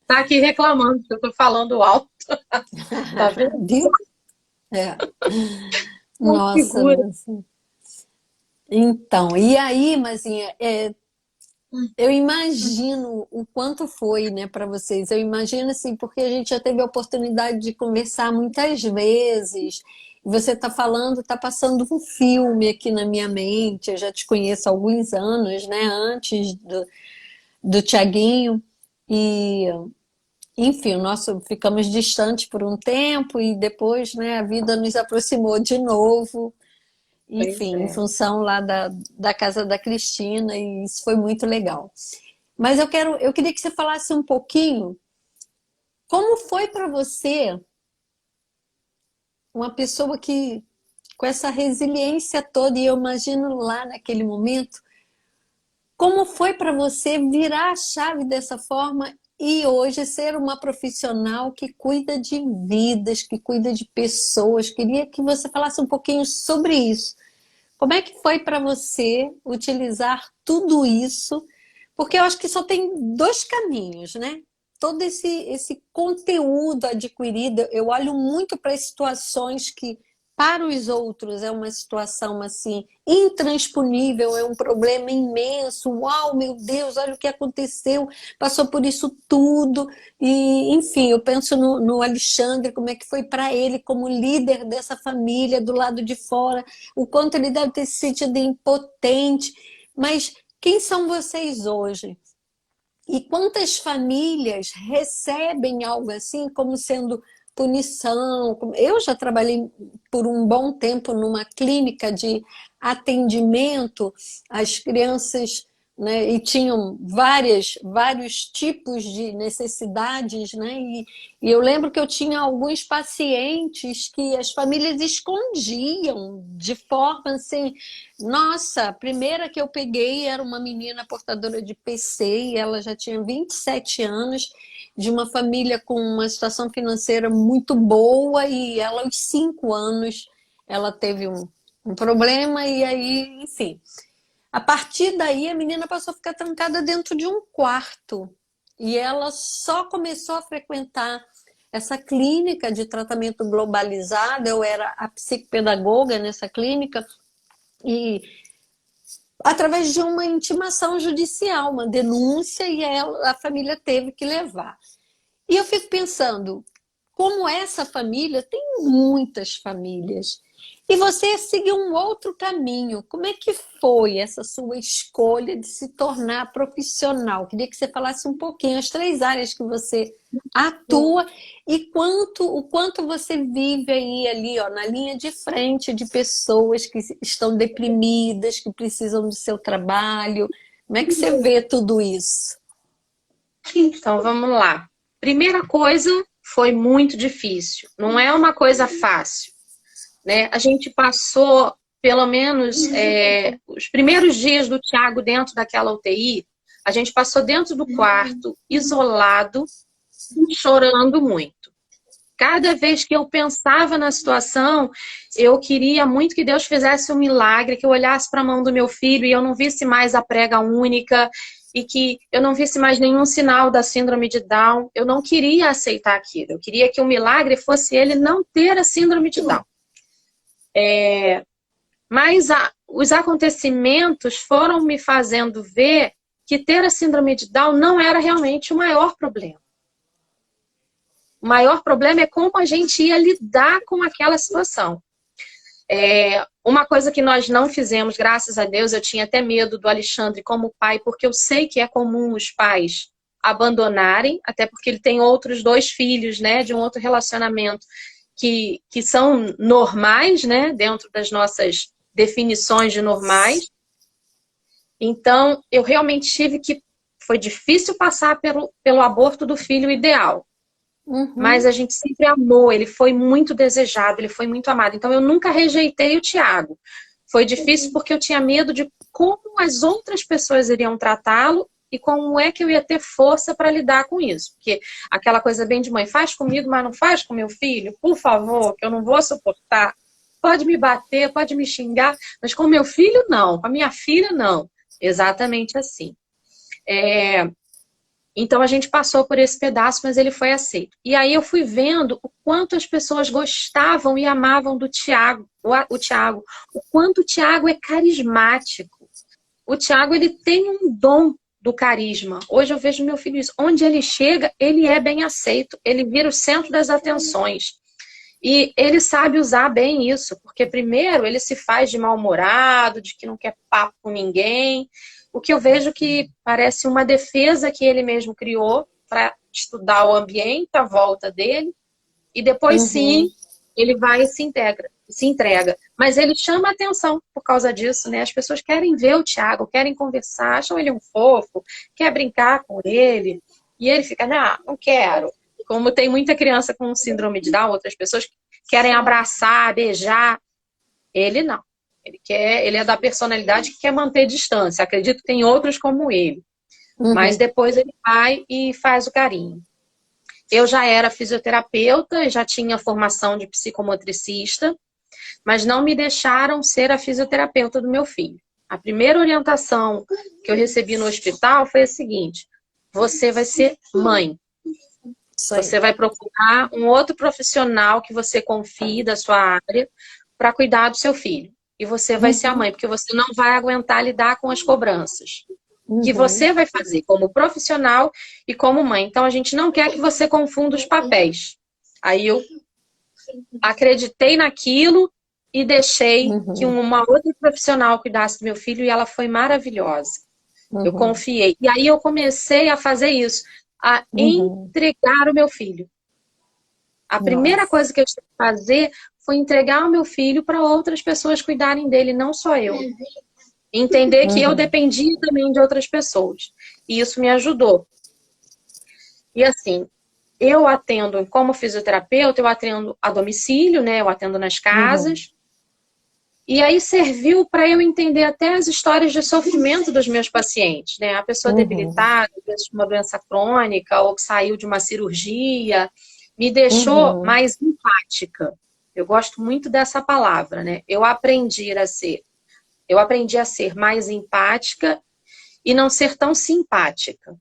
Tá aqui reclamando que eu tô falando alto. Tá vendo? Viu? Nossa, nossa. Então, e aí, Mazinha, eu imagino o quanto foi, né, para vocês. Eu imagino assim, porque a gente já teve a oportunidade de conversar muitas vezes. Você está falando, está passando um filme aqui na minha mente. Eu já te conheço há alguns anos, né, antes do Thiaguinho. E, enfim, ficamos distantes por um tempo e depois, né, a vida nos aproximou de novo. Enfim, em função lá da casa da Cristina, e isso foi muito legal. Mas eu queria que você falasse um pouquinho como foi para você, uma pessoa que com essa resiliência toda, e eu imagino lá naquele momento, como foi para você virar a chave dessa forma e hoje ser uma profissional que cuida de vidas, que cuida de pessoas? Queria que você falasse um pouquinho sobre isso. Como é que foi para você utilizar tudo isso? Porque eu acho que só tem dois caminhos, né? Todo esse conteúdo adquirido, eu olho muito para situações que, para os outros, é uma situação assim, intransponível, é um problema imenso. Uau, meu Deus, olha o que aconteceu, passou por isso tudo. E, enfim, eu penso no Alexandre, como é que foi para ele, como líder dessa família, do lado de fora, o quanto ele deve ter se sentido impotente. Mas quem são vocês hoje? E quantas famílias recebem algo assim como sendo punição? Eu já trabalhei por um bom tempo numa clínica de atendimento às crianças, né, e tinham vários tipos de necessidades, né, e eu lembro que eu tinha alguns pacientes que as famílias escondiam de forma assim. Nossa, a primeira que eu peguei era uma menina portadora de PC e ela já tinha 27 anos, de uma família com uma situação financeira muito boa, e ela aos 5 anos ela teve um problema e aí, enfim. A partir daí a menina passou a ficar trancada dentro de um quarto e ela só começou a frequentar essa clínica de tratamento globalizado. Eu era a psicopedagoga nessa clínica e através de uma intimação judicial, uma denúncia, e a família teve que levar. E eu fico pensando, como essa família, tem muitas famílias, e você seguiu um outro caminho. Como é que foi essa sua escolha de se tornar profissional? Queria que você falasse um pouquinho as 3 áreas que você atua e o quanto você vive aí ali, ó, na linha de frente de pessoas que estão deprimidas, que precisam do seu trabalho. Como é que você vê tudo isso? Então, vamos lá. Primeira coisa, foi muito difícil. Não é uma coisa fácil, né? A gente passou, pelo menos, os primeiros dias do Thiago dentro daquela UTI, a gente passou dentro do quarto, isolado, chorando muito. Cada vez que eu pensava na situação, eu queria muito que Deus fizesse um milagre, que eu olhasse para a mão do meu filho e eu não visse mais a prega única e que eu não visse mais nenhum sinal da síndrome de Down. Eu não queria aceitar aquilo. Eu queria que o milagre fosse ele não ter a síndrome de Down. Mas os acontecimentos foram me fazendo ver que ter a síndrome de Down não era realmente o maior problema. O maior problema é como a gente ia lidar com aquela situação. Uma coisa que nós não fizemos, graças a Deus, eu tinha até medo do Alexandre como pai, porque eu sei que é comum os pais abandonarem, até porque ele tem outros 2 filhos, né, de um outro relacionamento, que são normais, né, dentro das nossas definições de normais. Então, eu realmente foi difícil passar pelo aborto do filho ideal. Mas a gente sempre amou, ele foi muito desejado, ele foi muito amado. Então eu nunca rejeitei o Thiago. Foi difícil porque eu tinha medo de como as outras pessoas iriam tratá-lo e como é que eu ia ter força para lidar com isso. Porque aquela coisa bem de mãe, faz comigo, mas não faz com meu filho, por favor, que eu não vou suportar. Pode me bater, pode me xingar, mas com meu filho não, com a minha filha não. Exatamente assim. Então a gente passou por esse pedaço, mas ele foi aceito. E aí eu fui vendo o quanto as pessoas gostavam e amavam do Thiago, o Thiago, o quanto o Thiago é carismático. O Thiago, ele tem um dom do carisma. Hoje eu vejo meu filho isso. Onde ele chega, ele é bem aceito, ele vira o centro das atenções. E ele sabe usar bem isso, porque primeiro ele se faz de mal-humorado, de que não quer papo com ninguém. O que eu vejo que parece uma defesa que ele mesmo criou para estudar o ambiente à volta dele. E depois sim, ele vai e se entrega. Mas ele chama a atenção por causa disso, né? As pessoas querem ver o Thiago, querem conversar, acham ele um fofo, quer brincar com ele. E ele fica, não quero. Como tem muita criança com síndrome de Down, outras pessoas querem abraçar, beijar. Ele não. Ele é da personalidade que quer manter distância. Acredito que tem outros como ele. Mas depois ele vai e faz o carinho. Eu já era fisioterapeuta, já tinha formação de psicomotricista, mas não me deixaram ser a fisioterapeuta do meu filho. A primeira orientação que eu recebi no hospital foi a seguinte: você vai ser mãe. Você vai procurar um outro profissional que você confie da sua área para cuidar do seu filho. E você vai ser a mãe, porque você não vai aguentar lidar com as cobranças. Que você vai fazer como profissional e como mãe. Então, a gente não quer que você confunda os papéis. Aí eu acreditei naquilo e deixei que uma outra profissional cuidasse do meu filho e ela foi maravilhosa. Eu confiei. E aí eu comecei a fazer isso, a entregar o meu filho. A primeira coisa que eu tive que fazer foi entregar o meu filho para outras pessoas cuidarem dele, não só eu. Entender que eu dependia também de outras pessoas. E isso me ajudou. E assim, eu atendo, como fisioterapeuta, eu atendo a domicílio, né? Eu atendo nas casas. E aí serviu para eu entender até as histórias de sofrimento dos meus pacientes, né? A pessoa debilitada, às vezes uma doença crônica, ou que saiu de uma cirurgia, me deixou mais empática. Eu gosto muito dessa palavra, né? Eu aprendi a ser mais empática e não ser tão simpática.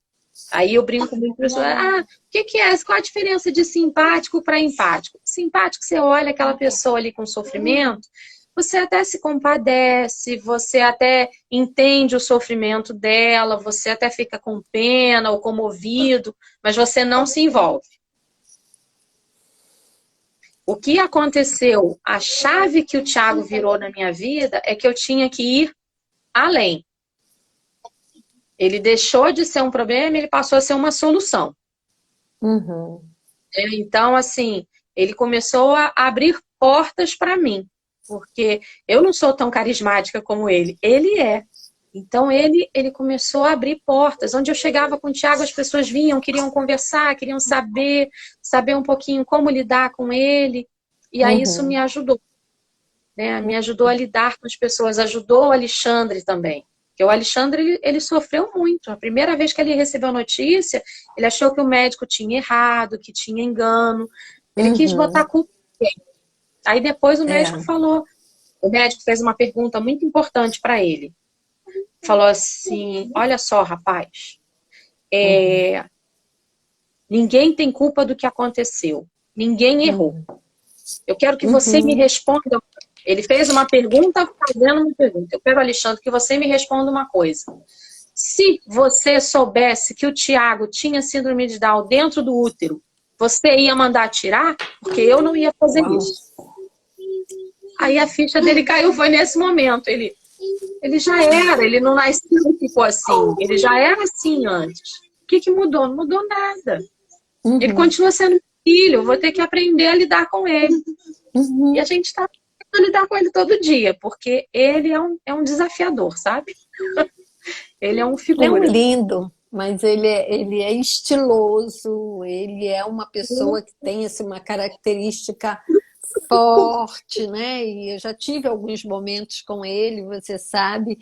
Aí eu brinco muito com a pessoa, o que é? Qual a diferença de simpático para empático? Simpático, você olha aquela pessoa ali com sofrimento, você até se compadece, você até entende o sofrimento dela, você até fica com pena ou comovido, mas você não se envolve. O que aconteceu, a chave que o Thiago virou na minha vida é que eu tinha que ir além. Ele deixou de ser um problema, ele passou a ser uma solução. Então, assim, ele começou a abrir portas para mim, porque eu não sou tão carismática como ele. Ele é. Então, ele começou a abrir portas. Onde eu chegava com o Thiago, as pessoas vinham, queriam conversar, queriam saber um pouquinho como lidar com ele. E aí isso me ajudou. Né? Me ajudou a lidar com as pessoas, ajudou o Alexandre também. Porque o Alexandre, ele sofreu muito. A primeira vez que ele recebeu a notícia, ele achou que o médico tinha errado, que tinha engano. Ele quis botar a culpa em quem? Aí depois o médico falou, o médico fez uma pergunta muito importante para ele. Falou assim, olha só, rapaz, ninguém tem culpa do que aconteceu. Ninguém errou. Eu quero que você me responda. Ele fez uma pergunta fazendo uma pergunta. Eu quero, Alexandre, que você me responda uma coisa. Se você soubesse que o Thiago tinha síndrome de Down dentro do útero, você ia mandar tirar? Porque eu não ia fazer isso. Aí a ficha dele caiu, foi nesse momento. Ele já era, ele não nasceu e ficou assim. Ele já era assim antes. O que mudou? Não mudou nada. Ele continua sendo filho, eu vou ter que aprender a lidar com ele. E a gente está tentando lidar com ele todo dia, porque ele é um desafiador, sabe? Ele é um figura. Ele é um lindo, mas ele é estiloso, ele é uma pessoa que tem assim, uma característica forte, né? E eu já tive alguns momentos com ele, você sabe,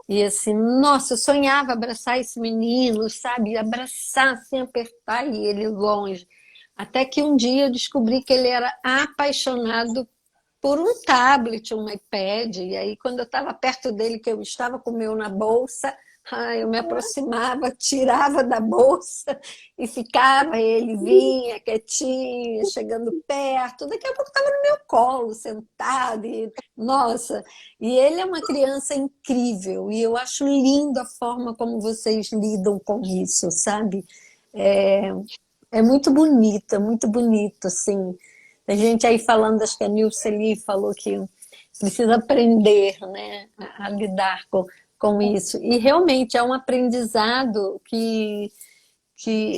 e assim, nossa, eu sonhava abraçar esse menino, sabe? Abraçar, assim, apertar e ele longe. Até que um dia eu descobri que ele era apaixonado por um tablet, um iPad, e aí quando eu estava perto dele, que eu estava com o meu na bolsa, eu me aproximava, tirava da bolsa e ficava, ele vinha quietinho, chegando perto, daqui a pouco estava no meu colo, sentado, e, nossa, e ele é uma criança incrível, e eu acho lindo a forma como vocês lidam com isso, sabe? É muito bonito, assim. Tem gente aí falando, acho que a Nilce ali falou que precisa aprender, né, a lidar com isso. E realmente é um aprendizado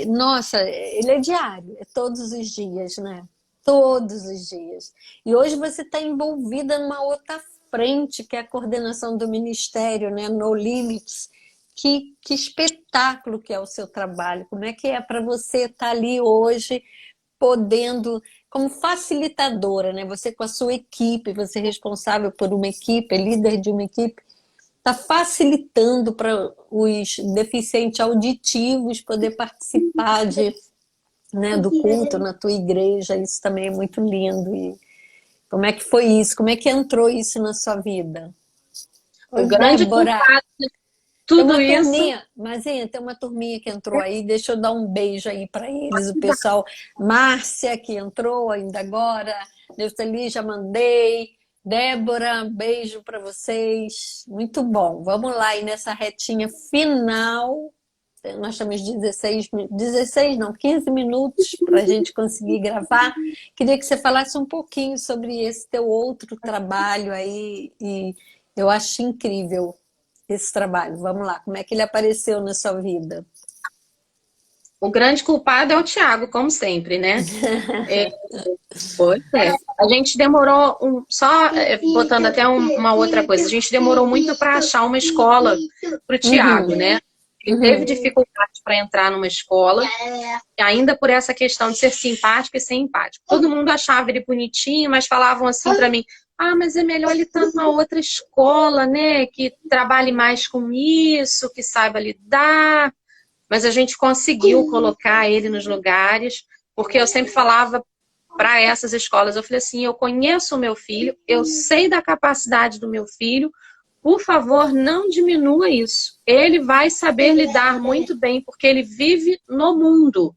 nossa, ele é diário, é todos os dias, né? Todos os dias. E hoje você está envolvida numa outra frente, que é a coordenação do Ministério, né? No Limits. Que espetáculo que é o seu trabalho. Como é que é para você estar ali hoje, podendo como facilitadora, né? Você com a sua equipe, você é responsável por uma equipe, é líder de uma equipe, está facilitando para os deficientes auditivos poder participar né, do culto na tua igreja. Isso também é muito lindo. E como é que foi isso? Como é que entrou isso na sua vida? O grande Débora, culpado de tem tudo uma isso. turminha, Mazinha, tem uma turminha que entrou aí, deixa eu dar um beijo aí para eles, o pessoal, Márcia, que entrou ainda agora, Neutali, já mandei, Débora, beijo para vocês, muito bom. Vamos lá aí nessa retinha final, nós temos 16 não, 15 minutos para a gente conseguir gravar. Queria que você falasse um pouquinho sobre esse teu outro trabalho aí, e eu acho incrível esse trabalho. Vamos lá, como é que ele apareceu na sua vida? O grande culpado é o Thiago, como sempre, né? Pois é. A gente demorou, botando até uma outra coisa, a gente demorou muito para achar uma escola para o Thiago, né? Ele teve dificuldade para entrar numa escola, ainda por essa questão de ser simpático e ser empático. Todo mundo achava ele bonitinho, mas falavam assim para mim: ah, mas é melhor ele estar numa outra escola, né? Que trabalhe mais com isso, que saiba lidar. Mas a gente conseguiu colocar ele nos lugares, porque eu sempre falava para essas escolas, eu falei assim: eu conheço o meu filho, eu sei da capacidade do meu filho, por favor, não diminua isso. Ele vai saber lidar muito bem, porque ele vive no mundo.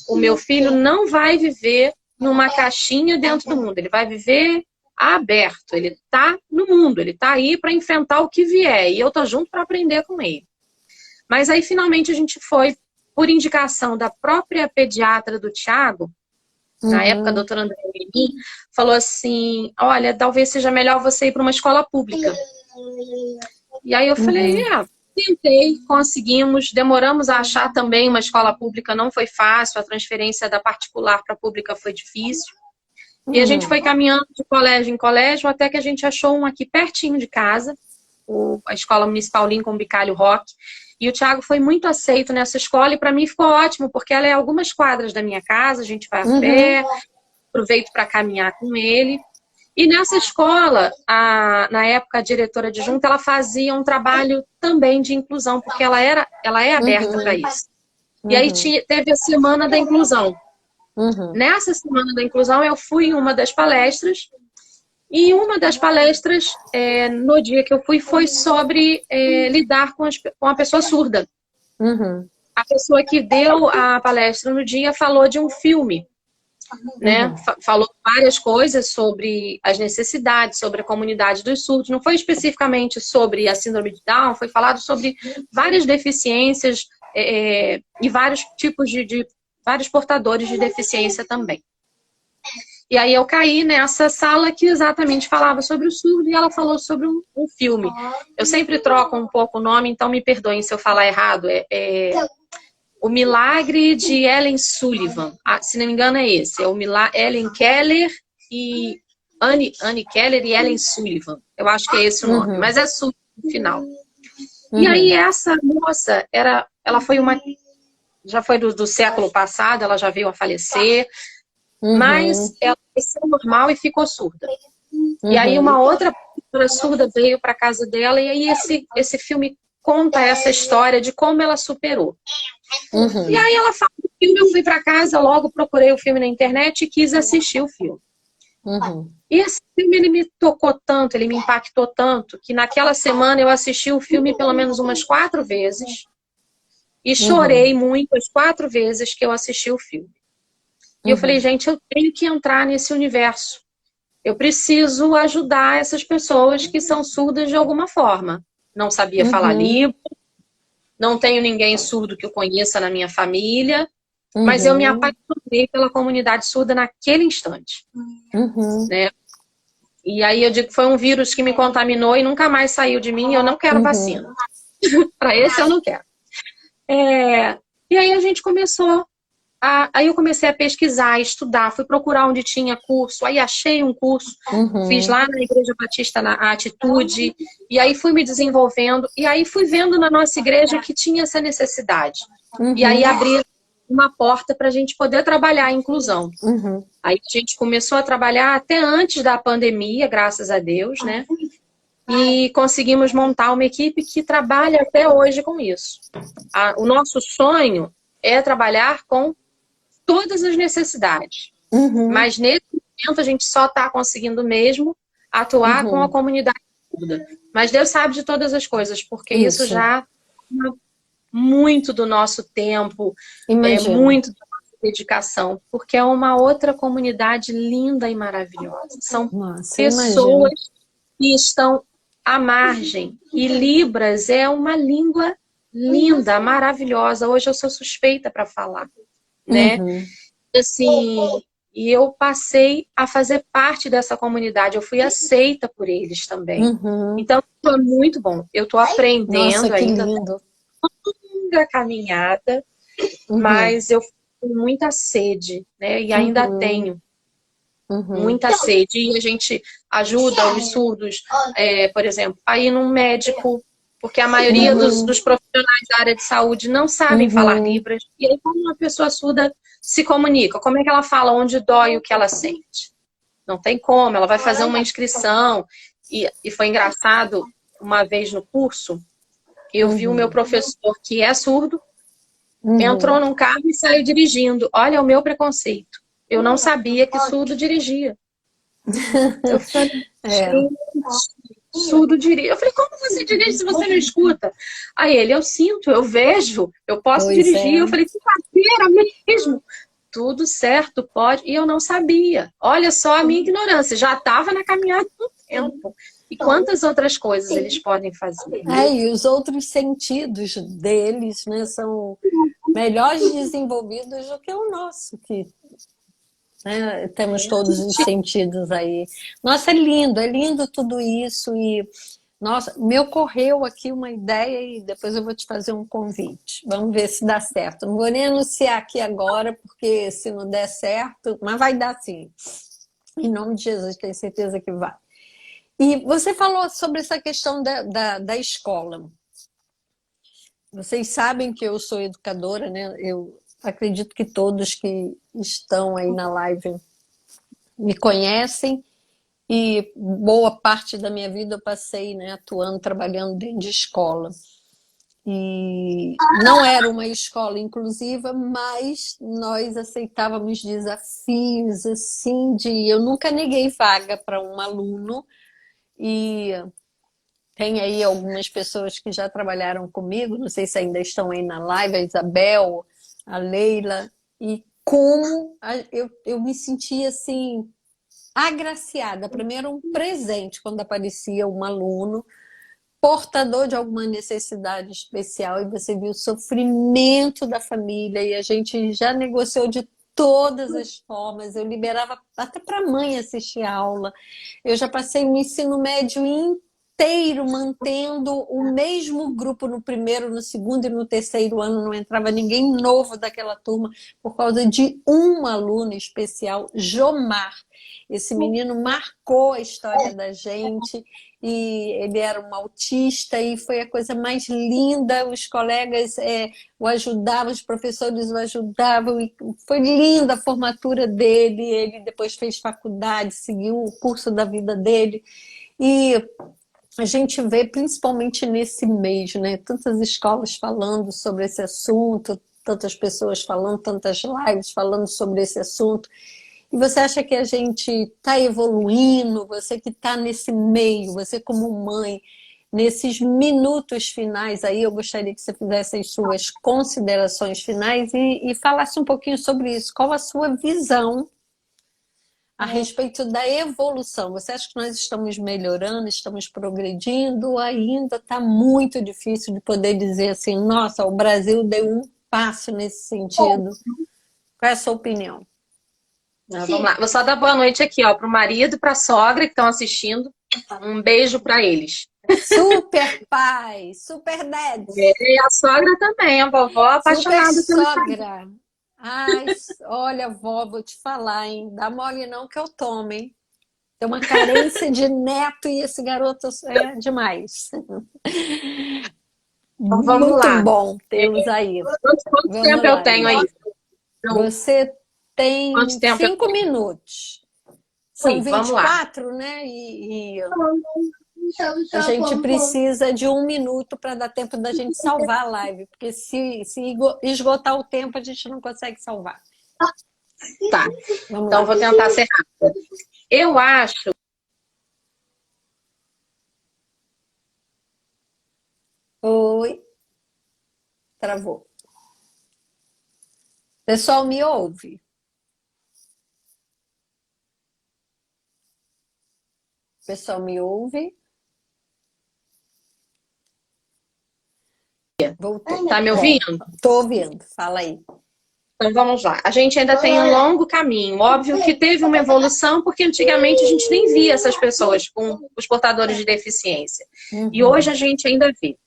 O meu filho não vai viver numa caixinha dentro do mundo, ele vai viver aberto, ele está no mundo, ele está aí para enfrentar o que vier, e eu estou junto para aprender com ele. Mas aí, finalmente, a gente foi, por indicação da própria pediatra do Thiago, na época, a doutora André Menin, falou assim: olha, talvez seja melhor você ir para uma escola pública. E aí eu falei: tentei, conseguimos, demoramos a achar também uma escola pública, não foi fácil, a transferência da particular para a pública foi difícil. E a gente foi caminhando de colégio em colégio, até que a gente achou um aqui pertinho de casa, a Escola Municipal Lincoln Bicalho Roque. E o Thiago foi muito aceito nessa escola, e para mim ficou ótimo, porque ela é algumas quadras da minha casa, a gente vai a pé, aproveito para caminhar com ele. E nessa escola, na época, a diretora adjunta, ela fazia um trabalho também de inclusão, porque ela é aberta para isso. E aí teve a Semana da Inclusão. Nessa Semana da Inclusão, eu fui em uma das palestras, e uma das palestras, no dia que eu fui, foi sobre lidar com a pessoa surda. A pessoa que deu a palestra no dia falou de um filme, né? Falou várias coisas sobre as necessidades, sobre a comunidade dos surdos. Não foi especificamente sobre a síndrome de Down, foi falado sobre várias deficiências e vários tipos vários portadores de deficiência também. E aí eu caí nessa sala que exatamente falava sobre o surdo, e ela falou sobre um filme. Eu sempre troco um pouco o nome, então me perdoem se eu falar errado. O Milagre de Ellen Sullivan. Se não me engano é esse. É o Ellen Keller e Annie Keller e Ellen Sullivan. Eu acho que é esse o nome, mas é Sullivan no final. E aí essa moça, ela foi já foi do século passado, ela já veio a falecer. Mas ela cresceu normal e ficou surda. E aí uma outra pessoa surda veio para casa dela, e aí esse filme conta essa história de como ela superou. E aí ela fala do filme, eu fui para casa, logo procurei o filme na internet e quis assistir o filme. E esse filme, ele me tocou tanto, ele me impactou tanto, que naquela semana eu assisti o filme pelo menos umas 4 vezes e chorei muito as 4 vezes que eu assisti o filme. E eu falei: gente, eu tenho que entrar nesse universo. Eu preciso ajudar essas pessoas que são surdas de alguma forma. Não sabia falar livro, não tenho ninguém surdo que eu conheça na minha família, mas eu me apaixonei pela comunidade surda naquele instante. Né? E aí eu digo que foi um vírus que me contaminou e nunca mais saiu de mim, e eu não quero vacina. Para esse eu não quero. E aí a gente começou. Aí eu comecei a pesquisar, a estudar, fui procurar onde tinha curso, aí achei um curso, fiz lá na Igreja Batista, na Atitude, e aí fui me desenvolvendo, e aí fui vendo na nossa igreja que tinha essa necessidade. E aí abri uma porta para a gente poder trabalhar a inclusão. Uhum. Aí a gente começou a trabalhar até antes da pandemia, graças a Deus, né? E conseguimos montar uma equipe que trabalha até hoje com isso. O nosso sonho é trabalhar com todas as necessidades. Uhum. Mas nesse momento a gente só está conseguindo mesmo atuar com a comunidade toda. Mas Deus sabe de todas as coisas, porque isso já toma muito do nosso tempo, muito da nossa dedicação, porque é uma outra comunidade linda e maravilhosa. São pessoas que estão à margem. E Libras é uma língua linda, maravilhosa. Hoje eu sou suspeita para falar, né? Assim, e eu passei a fazer parte dessa comunidade. Eu fui aceita por eles também. Então, foi muito bom. Eu estou aprendendo ainda. Lindo. Longa caminhada, mas eu fui com muita sede, né? E ainda tenho muita sede. E a gente ajuda os surdos, por exemplo, a ir num médico, porque a maioria dos profissionais da área de saúde não sabem falar Libras. E aí, como uma pessoa surda se comunica? Como é que ela fala onde dói o que ela sente? Não tem como, ela vai fazer uma inscrição. E foi engraçado, uma vez no curso, eu vi o meu professor, que é surdo, entrou num carro e saiu dirigindo. Olha o meu preconceito. Eu não sabia que surdo dirigia. Eu falei, surdo dirige. Eu falei, como você dirige se você não escuta? Aí ele, eu sinto, eu vejo, eu posso dirigir. Eu falei, que cadeira mesmo. Tudo certo, pode. E eu não sabia. Olha só a minha ignorância. Já estava na caminhada há um tempo. E quantas outras coisas eles podem fazer? E os outros sentidos deles, né, são melhores desenvolvidos do que o nosso, que temos todos os sentidos aí. Nossa, é lindo tudo isso. E, nossa, me ocorreu aqui uma ideia e depois eu vou te fazer um convite. Vamos ver se dá certo. Não vou nem anunciar aqui agora, porque se não der certo, mas vai dar sim. Em nome de Jesus, tenho certeza que vai. E você falou sobre essa questão da escola. Vocês sabem que eu sou educadora, né? Eu acredito que todos que estão aí na live me conhecem. E boa parte da minha vida eu passei, né, atuando, trabalhando dentro de escola. E não era uma escola inclusiva, mas nós aceitávamos desafios, assim, eu nunca neguei vaga para um aluno. E tem aí algumas pessoas que já trabalharam comigo, não sei se ainda estão aí na live, a Isabel, a Leila, e como eu me sentia assim, agraciada. Primeiro, um presente quando aparecia um aluno portador de alguma necessidade especial e você viu o sofrimento da família e a gente já negociou de todas as formas. Eu liberava até para a mãe assistir a aula. Eu já passei o ensino médio inteiro mantendo o mesmo grupo no primeiro, no segundo e no terceiro ano. Não entrava ninguém novo daquela turma por causa de um aluno especial, Jomar. Esse menino marcou a história da gente e ele era um autista e foi a coisa mais linda. Os colegas o ajudavam, os professores o ajudavam e foi linda a formatura dele. Ele depois fez faculdade, seguiu o curso da vida dele e a gente vê principalmente nesse mês, né, tantas escolas falando sobre esse assunto, tantas pessoas falando, tantas lives falando sobre esse assunto. E você acha que a gente está evoluindo? Você que está nesse meio, você como mãe, nesses minutos finais aí, eu gostaria que você fizesse as suas considerações finais e falasse um pouquinho sobre isso. Qual a sua visão a respeito da evolução? Você acha que nós estamos melhorando, estamos progredindo? Ainda está muito difícil de poder dizer assim, nossa, o Brasil deu um passo nesse sentido. Qual é a sua opinião? Vamos lá. Vou só dar boa noite aqui, ó, pro marido e pra sogra que estão assistindo. Um beijo para eles. Super pai, super dad. E a sogra também, a vovó apaixonada pela sogra. Ai, olha, vó, vou te falar, hein? Dá mole não que eu tomo, hein? Tem uma carência de neto e esse garoto é demais. Então, vamos lá. Muito bom tê-los aí. Quanto tempo eu tenho aí? Você tem Quanto tempo? 5 minutos. São Vamos lá. 24, né? E a gente precisa de 1 minuto para dar tempo da gente salvar a live. Porque se esgotar o tempo, a gente não consegue salvar. Tá. Vamos Então, lá. vou tentar ser rápida. Eu acho... Oi. Travou. Pessoal, me ouve? Pessoal, me ouve? Voltei. Tá me ouvindo? Tô ouvindo. Fala aí. Então vamos lá. A gente ainda tem um longo caminho. Óbvio que teve uma evolução, porque antigamente a gente nem via essas pessoas com os portadores de deficiência. E hoje a gente ainda vê.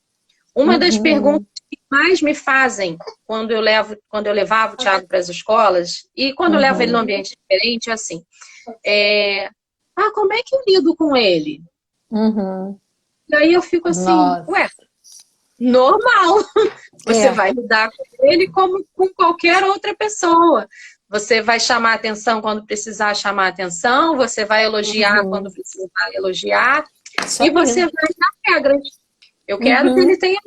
Uma das perguntas que mais me fazem quando eu levava o Thiago para as escolas, e quando eu levo ele num ambiente diferente, é assim: como é que eu lido com ele? E aí eu fico assim, ué, normal. Você vai lidar com ele como com qualquer outra pessoa. Você vai chamar atenção quando precisar chamar atenção, você vai elogiar quando precisar elogiar, e você vai dar regras. Eu quero que ele tenha,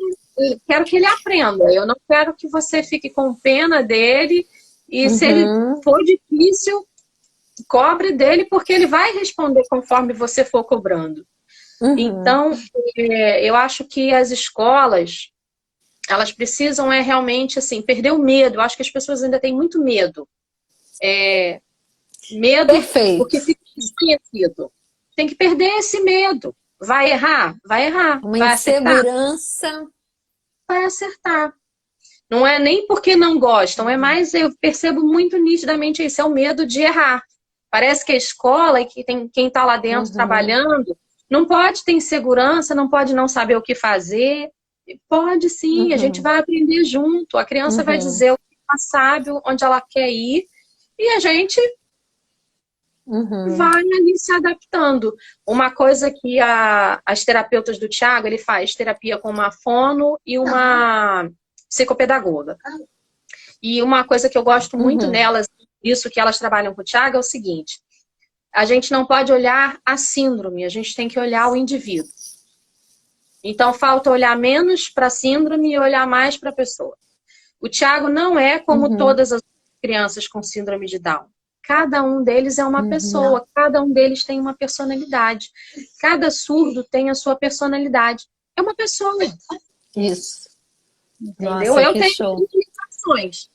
quero que ele aprenda. Eu não quero que você fique com pena dele, e se ele for difícil, cobre dele, porque ele vai responder conforme você for cobrando. Então, eu acho que as escolas, elas precisam realmente assim, perder o medo. Eu acho que as pessoas ainda têm muito medo. Medo porque fica desconhecido. Tem que perder esse medo. Vai errar? Vai errar. Uma insegurança. Vai acertar. Não é nem porque não gostam, é mais, eu percebo muito nitidamente isso, é o medo de errar. Parece que a escola e que tem quem está lá dentro trabalhando não pode ter insegurança, não pode não saber o que fazer. Pode sim, a gente vai aprender junto. A criança vai dizer o que ela sabe, onde ela quer ir, e a gente vai ali se adaptando. Uma coisa que as terapeutas do Thiago, ele faz terapia com uma fono e uma psicopedagoga. E uma coisa que eu gosto muito nelas, isso que elas trabalham com o Thiago, é o seguinte: a gente não pode olhar a síndrome, a gente tem que olhar o indivíduo. Então, falta olhar menos para a síndrome e olhar mais para a pessoa. O Thiago não é como todas as crianças com síndrome de Down. Cada um deles é uma pessoa, cada um deles tem uma personalidade. Cada surdo tem a sua personalidade. É uma pessoa. Isso. Entendeu? Nossa, eu tenho limitações.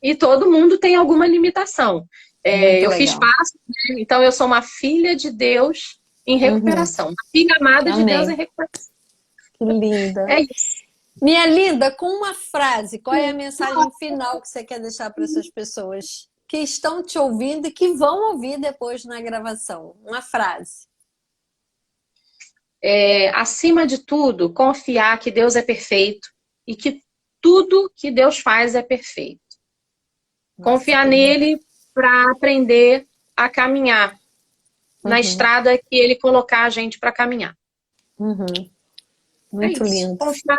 E todo mundo tem alguma limitação. Eu fiz passo, né? Então eu sou uma filha de Deus em recuperação. Uma filha amada de Deus em recuperação. Que linda. É isso. Minha linda, com uma frase, qual é a mensagem final que você quer deixar para essas pessoas que estão te ouvindo e que vão ouvir depois na gravação? Uma frase. Acima de tudo, confiar que Deus é perfeito e que tudo que Deus faz é perfeito. Confiar nele para aprender a caminhar na estrada que ele colocar a gente para caminhar. Muito lindo.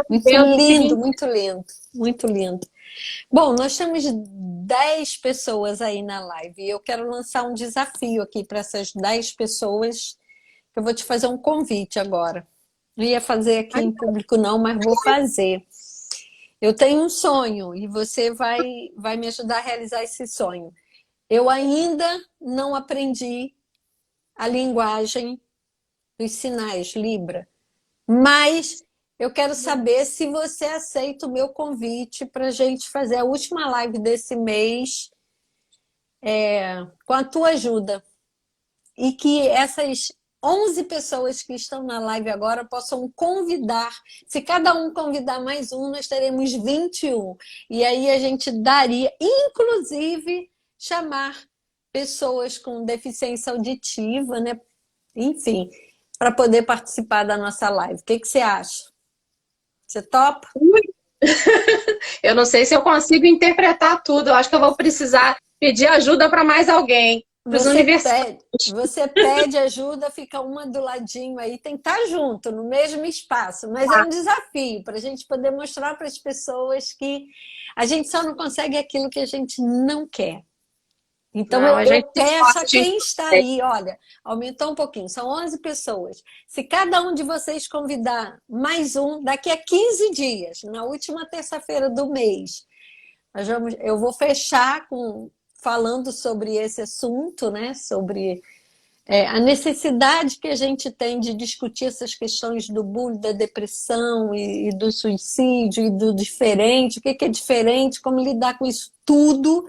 Muito lindo, muito lindo. Muito lindo. Bom, nós temos 10 pessoas aí na live e eu quero lançar um desafio aqui para essas 10 pessoas. Eu vou te fazer um convite agora. Não ia fazer aqui em público não, mas vou fazer. Eu tenho um sonho e você vai me ajudar a realizar esse sonho. Eu ainda não aprendi a linguagem dos sinais, Libra. Mas eu quero saber se você aceita o meu convite para a gente fazer a última live desse mês com a tua ajuda. E que essas 11 pessoas que estão na live agora possam convidar. Se cada um convidar mais um, nós teremos 21. E aí a gente daria, inclusive, chamar pessoas com deficiência auditiva, né? Enfim, para poder participar da nossa live. O que você acha? Você topa? Eu não sei se eu consigo interpretar tudo. Eu acho que eu vou precisar pedir ajuda para mais alguém. Pros Você universitários. você pede ajuda, fica uma do ladinho aí, tem que estar junto, no mesmo espaço, mas é um desafio para a gente poder mostrar para as pessoas que a gente só não consegue aquilo que a gente não quer. Então, Não, a eu gente se peço esforça, a a gente quem está consegue. aí, olha, aumentou um pouquinho, são 11 pessoas. Se cada um de vocês convidar mais um, daqui a 15 dias, na última terça-feira do mês, eu vou fechar falando sobre esse assunto, né? Sobre a necessidade que a gente tem de discutir essas questões do bullying, da depressão e do suicídio e do diferente, o que é diferente, como lidar com isso tudo,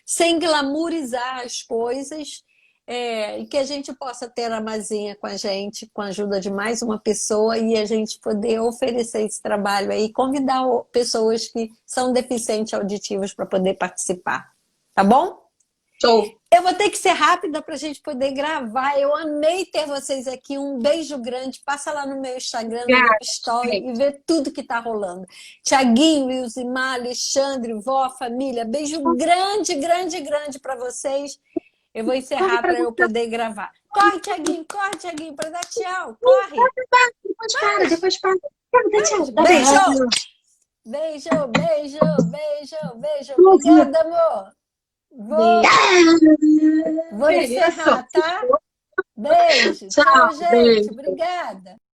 sem glamourizar as coisas, e que a gente possa ter a Mazinha com a gente, com a ajuda de mais uma pessoa, e a gente poder oferecer esse trabalho aí, convidar pessoas que são deficientes auditivos para poder participar. Tá bom? Show. Eu vou ter que ser rápida para a gente poder gravar. Eu amei ter vocês aqui. Um beijo grande. Passa lá no meu Instagram, no meu Obrigada, story gente. e vê tudo que está rolando. Tiaguinho, Wilzimar, Alexandre, vó, família. Beijo grande, grande, grande para vocês. Eu vou encerrar para eu poder gravar. Corre, Tiaguinho, para dar tchau. Corre. Depois para. Dá tchau. Dá Beijo. Beijo, beijo, beijo, beijo. Obrigada, amor. Vou encerrar, tá? Beijo. Tchau, Tchau, gente. beijo. Obrigada.